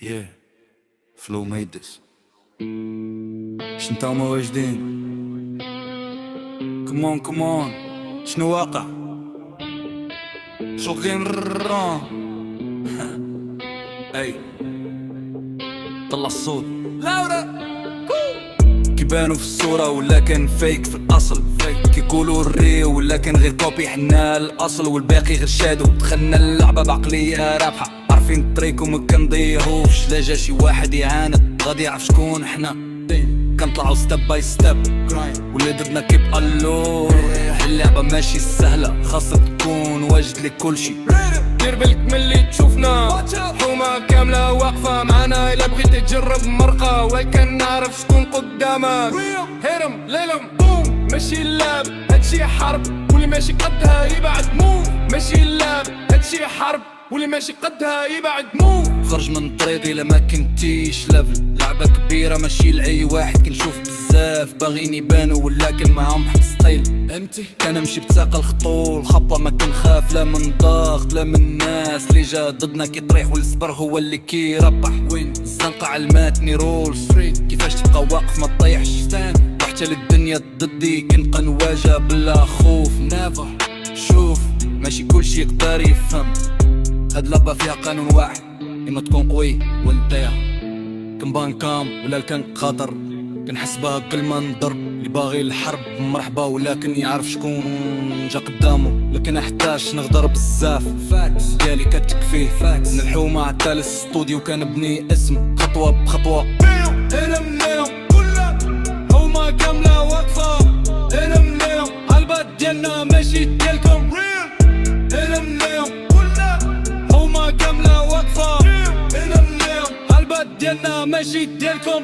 Yeah, Flow made this. شنتاو ما واجدين. Come on. شنو واقع؟ شوقين اي طلع الصوت لاورا كيبانو في الصورة ولكن فيك في الأصل. كيقولوا الريو ولكن غير كوبي، حنا الأصل والباقي غير شادو. دخلنا اللعبة بعقلية رابحة، عارفين الطريق وما كنضيعوش. لا جا شي واحد يعاند غادي يعرف شكون حنا. كنطلعو ستيب باي ستيب واللي درنا كيب الو. اللعبة ماشي سهلة، خاصك تكون واجد لكلشي. دير بالك ملي تشوفنا حومة كاملة واقفة معانا. إلا بغيتي تجرب مرقة ولكن نعرف شكون قدامك. هرم ليلم بوم، ماشي اللعب هادشي حرب، واللي ماشي قدها يبعد موف. ماشي اللعب هادشي حرب، واللي ماشي قدها يبعد موف. خرج من طريقي لما كنتيش لافل. لعبة كبيرة ماشي لأي واحد، كنشوف بزاف باغيين يبانو ولكن معاهم حق ستايل. فهمتي؟ كنمشي بثقل خطول خطوة، ما كنخاف لا من ضغط لا من الناس اللي جا ضدنا كيطريح، والصبر هو اللي كيربح. وين الزنقة علماتني رول ستريت، كيفاش تبقى واقف ما تطيحش. وحتى للدنيا ضدي كنبقى نواجه بلا خوف. نافر شوف ماشي كلشي يقدر يفهم، هاد لعبة فيها قانون واحد، إما تكون قوي ولا تضيع. كنبان كام ولا كان خطر، كنحسبها كل ما نضرب. اللي باغي الحرب مرحبا ولكن يعرف شكون جا قدامه. لكن احتاج نغدر بزاف، فاكس ديالي كتكفيه. فاكس من الحومة حتى للاستوديو كنبني اسم خطوة بخطوة. هنا منيهم كلها حومة كاملة واقفة. هنا منيهم عالبات ديالنا ماشي ديالكم. هنا منيهم كلها حومة كاملة واقفة. هنا منيهم عالبات ديالنا ماشي ديالكم.